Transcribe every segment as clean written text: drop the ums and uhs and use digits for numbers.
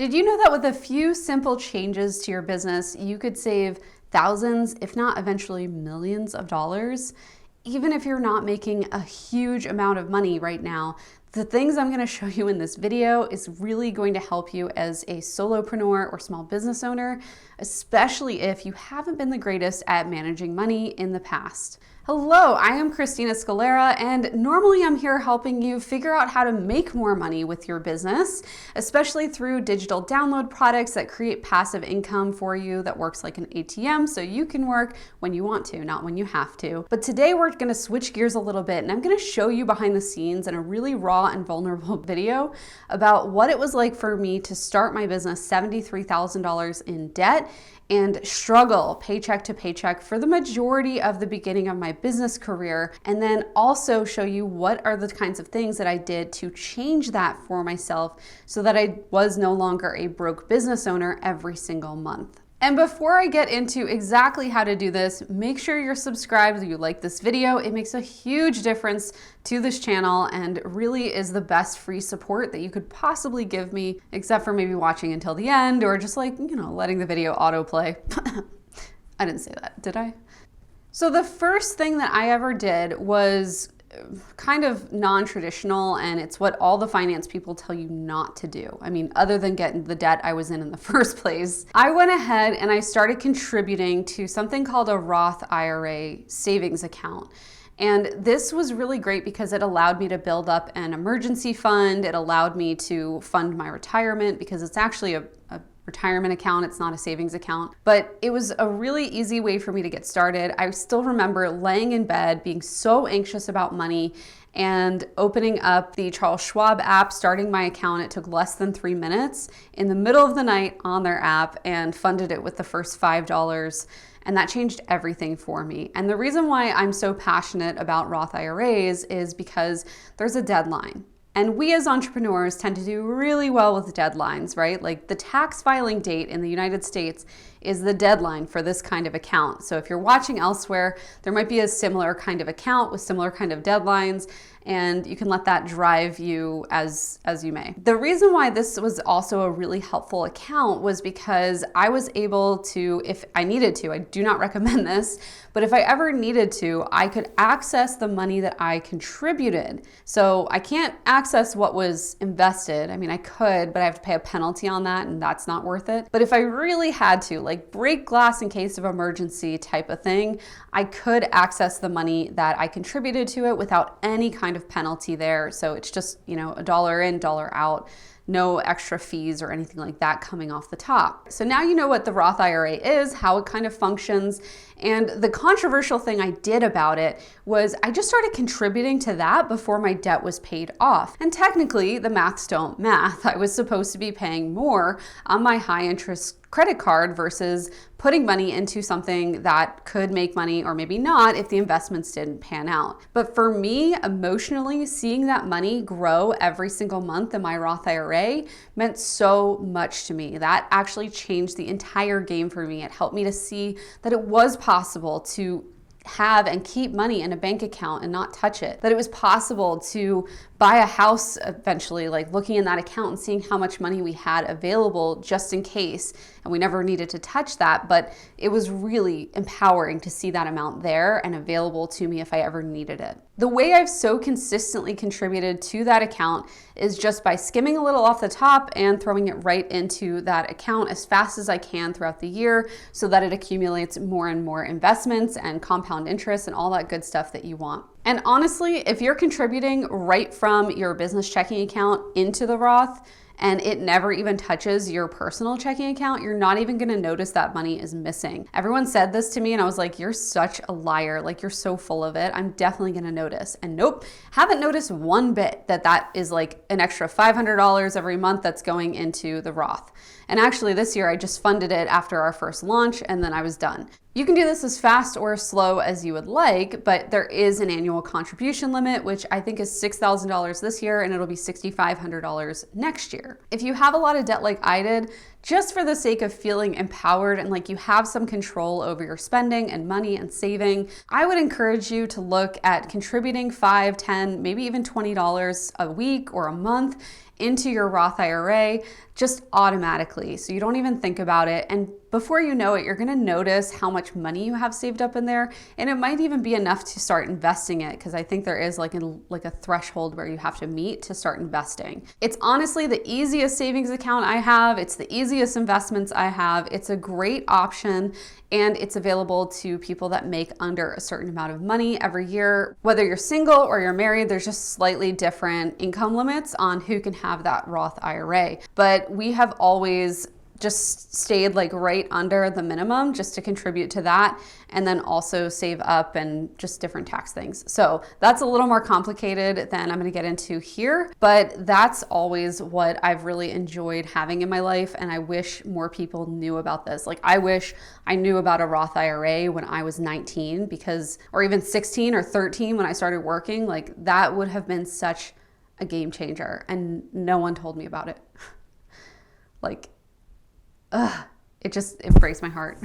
Did you know that with a few simple changes to your business, you could save thousands, if not eventually millions of dollars? Even if you're not making a huge amount of money right now, the things I'm going to show you in this video is really going to help you as a solopreneur or small business owner, especially if you haven't been the greatest at managing money in the past. Hello, I am Christina Scalera, and normally I'm here helping you figure out how to make more money with your business, especially through digital download products that create passive income for you that works like an ATM so you can work when you want to, not when you have to. But today we're going to switch gears a little bit, and I'm going to show you behind the scenes in a really raw and vulnerable video about what it was like for me to start my business $73,000 in debt and struggle paycheck to paycheck for the majority of the beginning of my business career, and then also show you what are the kinds of things that I did to change that for myself so that I was no longer a broke business owner every single month. And before I get into exactly how to do this, make sure you're subscribed if you like this video. It makes a huge difference to this channel and really is the best free support that you could possibly give me, except for maybe watching until the end or just like, letting the video autoplay. I didn't say that, did I? So the first thing that I ever did was kind of non-traditional, and it's what all the finance people tell you not to do. I mean, other than getting the debt I was in the first place. I went ahead and I started contributing to something called a Roth IRA savings account. And this was really great because it allowed me to build up an emergency fund. It allowed me to fund my retirement because it's actually a retirement account. It's not a savings account, but it was a really easy way for me to get started. I still remember laying in bed, being so anxious about money and opening up the Charles Schwab app, starting my account. It took less than 3 minutes in the middle of the night on their app and funded it with the first $5. And that changed everything for me. And the reason why I'm so passionate about Roth IRAs is because there's a deadline. And we as entrepreneurs tend to do really well with deadlines, right? Like the tax filing date in the United States is the deadline for this kind of account. So if you're watching elsewhere, there might be a similar kind of account with similar kind of deadlines, and you can let that drive you as you may. The reason why this was also a really helpful account was because I was able to, if I needed to, I do not recommend this, but if I ever needed to, I could access the money that I contributed. So I can't access what was invested. I mean, I could, but I have to pay a penalty on that, and that's not worth it. But if I really had to, like break glass in case of emergency type of thing, I could access the money that I contributed to it without any kind of penalty there. So it's just, $1 in, $1 out. No extra fees or anything like that coming off the top. So now you know what the Roth IRA is, how it kind of functions. And the controversial thing I did about it was I just started contributing to that before my debt was paid off. And technically, the maths don't math. I was supposed to be paying more on my high interest credit card versus putting money into something that could make money or maybe not if the investments didn't pan out. But for me, emotionally, seeing that money grow every single month in my Roth IRA meant so much to me. That actually changed the entire game for me. It helped me to see that it was possible to have and keep money in a bank account and not touch it. That it was possible to buy a house eventually, like looking in that account and seeing how much money we had available just in case, and we never needed to touch that, but it was really empowering to see that amount there and available to me if I ever needed it. The way I've so consistently contributed to that account is just by skimming a little off the top and throwing it right into that account as fast as I can throughout the year so that it accumulates more and more investments and compound interest and all that good stuff that you want. And honestly, if you're contributing right from your business checking account into the Roth, and it never even touches your personal checking account, you're not even gonna notice that money is missing. Everyone said this to me and I was like, you're such a liar. Like, you're so full of it. I'm definitely gonna notice. And nope, haven't noticed one bit that is like an extra $500 every month that's going into the Roth. And actually this year I just funded it after our first launch and then I was done. You can do this as fast or as slow as you would like, but there is an annual contribution limit, which I think is $6,000 this year, and it'll be $6,500 next year. If you have a lot of debt like I did, just for the sake of feeling empowered and like you have some control over your spending and money and saving, I would encourage you to look at contributing $5, $10, maybe even $20 a week or a month into your Roth IRA just automatically. So you don't even think about it. And before you know it, you're gonna notice how much money you have saved up in there. And it might even be enough to start investing it, because I think there is like a threshold where you have to meet to start investing. It's honestly the easiest savings account I have. It's the easiest investments I have. It's a great option, and it's available to people that make under a certain amount of money every year. Whether you're single or you're married, there's just slightly different income limits on who can have that Roth IRA. But we have always just stayed like right under the minimum just to contribute to that, and then also save up and just different tax things. So that's a little more complicated than I'm gonna get into here, but that's always what I've really enjoyed having in my life, and I wish more people knew about this. Like, I wish I knew about a Roth IRA when I was 19, because, or even 16 or 13 when I started working. Like, that would have been such a game changer, and no one told me about it. Like, it breaks my heart.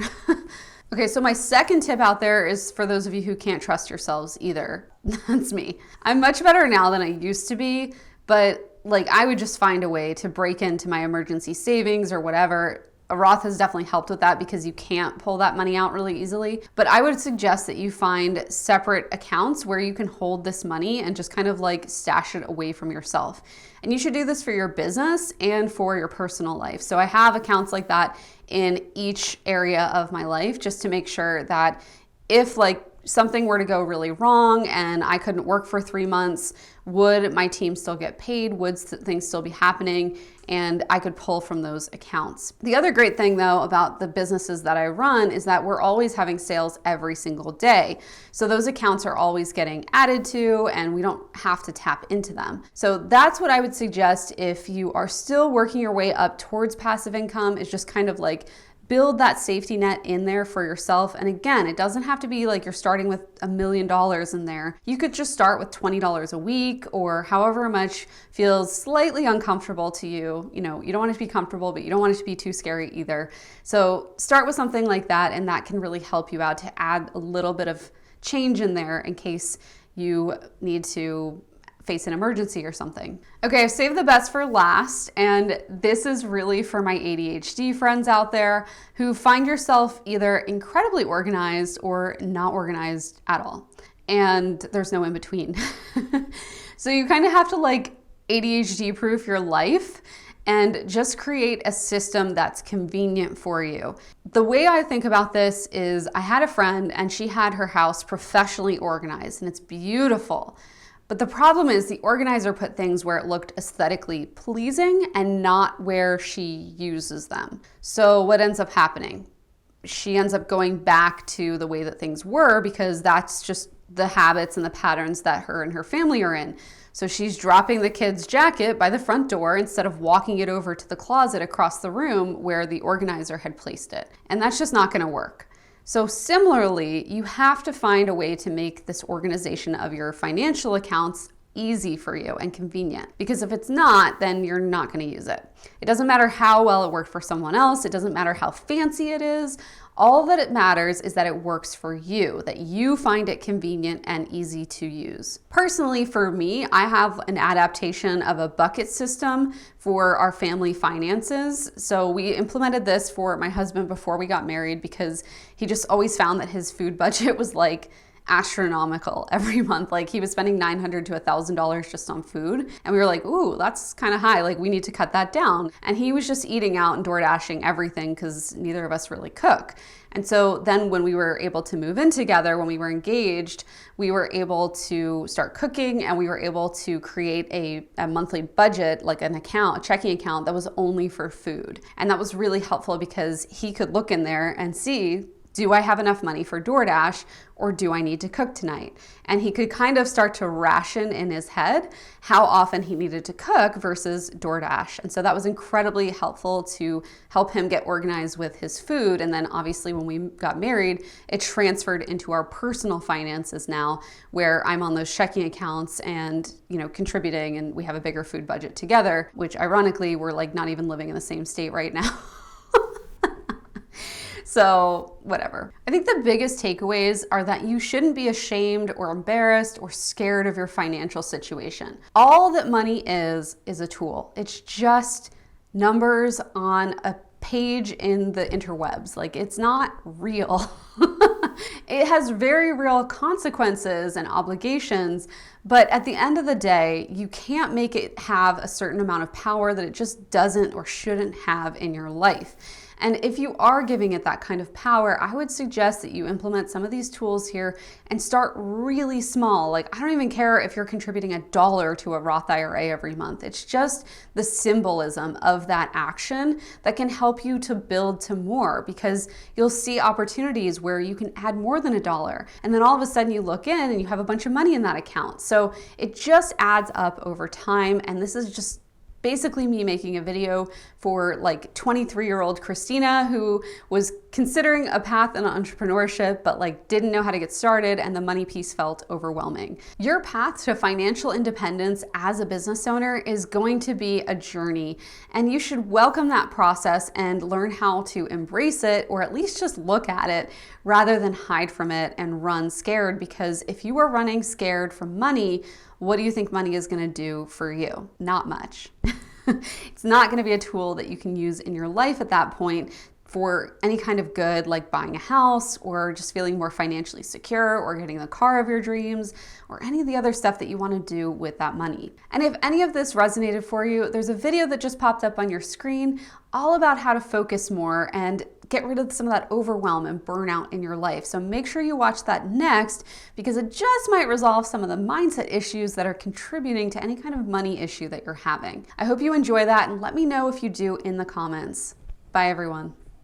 Okay, so my second tip out there is for those of you who can't trust yourselves either. That's me. I'm much better now than I used to be, but like, I would just find a way to break into my emergency savings or whatever. A Roth has definitely helped with that because you can't pull that money out really easily. But I would suggest that you find separate accounts where you can hold this money and just kind of like stash it away from yourself. And you should do this for your business and for your personal life. So I have accounts like that in each area of my life, just to make sure that if like something were to go really wrong and I couldn't work for 3 months, would my team still get paid? Would things still be happening? And I could pull from those accounts. The other great thing though about the businesses that I run is that we're always having sales every single day. So those accounts are always getting added to, and we don't have to tap into them. So that's what I would suggest if you are still working your way up towards passive income, is just kind of like build that safety net in there for yourself. And again, it doesn't have to be like you're starting with $1 million in there. You could just start with $20 a week, or however much feels slightly uncomfortable to you. You know, you don't want it to be comfortable, but you don't want it to be too scary either. So start with something like that, and that can really help you out to add a little bit of change in there in case you need to face an emergency or something. Okay, I've saved the best for last, and this is really for my ADHD friends out there who find yourself either incredibly organized or not organized at all. And there's no in between. So you kind of have to like ADHD proof your life and just create a system that's convenient for you. The way I think about this is, I had a friend and she had her house professionally organized, and it's beautiful. But the problem is the organizer put things where it looked aesthetically pleasing and not where she uses them. So what ends up happening? She ends up going back to the way that things were, because that's just the habits and the patterns that her and her family are in. So she's dropping the kid's jacket by the front door instead of walking it over to the closet across the room where the organizer had placed it. And that's just not gonna work. So similarly, you have to find a way to make this organization of your financial accounts easy for you and convenient. Because if it's not, then you're not going to use it. It doesn't matter how well it worked for someone else. It doesn't matter how fancy it is. All that it matters is that it works for you, that you find it convenient and easy to use. Personally, for me, I have an adaptation of a bucket system for our family finances. So we implemented this for my husband before we got married, because he just always found that his food budget was like astronomical every month. Like, he was spending $900 to $1,000 just on food. And we were like, ooh, that's kind of high. Like, we need to cut that down. And he was just eating out and door dashing everything because neither of us really cook. And so then when we were able to move in together, when we were engaged, we were able to start cooking, and we were able to create a monthly budget, like an account, a checking account that was only for food. And that was really helpful because he could look in there and see, do I have enough money for DoorDash, or do I need to cook tonight? And he could kind of start to ration in his head how often he needed to cook versus DoorDash. And so that was incredibly helpful to help him get organized with his food. And then obviously when we got married, it transferred into our personal finances now, where I'm on those checking accounts and, you know, contributing, and we have a bigger food budget together, which ironically, we're like not even living in the same state right now. So whatever. I think the biggest takeaways are that you shouldn't be ashamed or embarrassed or scared of your financial situation. All that money is a tool. It's just numbers on a page in the interwebs. Like, it's not real. It has very real consequences and obligations, but at the end of the day, you can't make it have a certain amount of power that it just doesn't or shouldn't have in your life. And if you are giving it that kind of power, I would suggest that you implement some of these tools here and start really small. Like, I don't even care if you're contributing $1 to a Roth IRA every month. It's just the symbolism of that action that can help you to build to more, because you'll see opportunities where you can add more than $1. And then all of a sudden you look in and you have a bunch of money in that account. So it just adds up over time. And this is just basically me making a video for like 23-year-old Christina who was considering a path in entrepreneurship, but like didn't know how to get started, and the money piece felt overwhelming. Your path to financial independence as a business owner is going to be a journey, and you should welcome that process and learn how to embrace it, or at least just look at it rather than hide from it and run scared. Because if you are running scared from money, what do you think money is going to do for you? Not much. It's not going to be a tool that you can use in your life at that point for any kind of good, like buying a house or just feeling more financially secure or getting the car of your dreams or any of the other stuff that you want to do with that money. And if any of this resonated for you, there's a video that just popped up on your screen all about how to focus more and get rid of some of that overwhelm and burnout in your life. So make sure you watch that next, because it just might resolve some of the mindset issues that are contributing to any kind of money issue that you're having. I hope you enjoy that, and let me know if you do in the comments. Bye, everyone.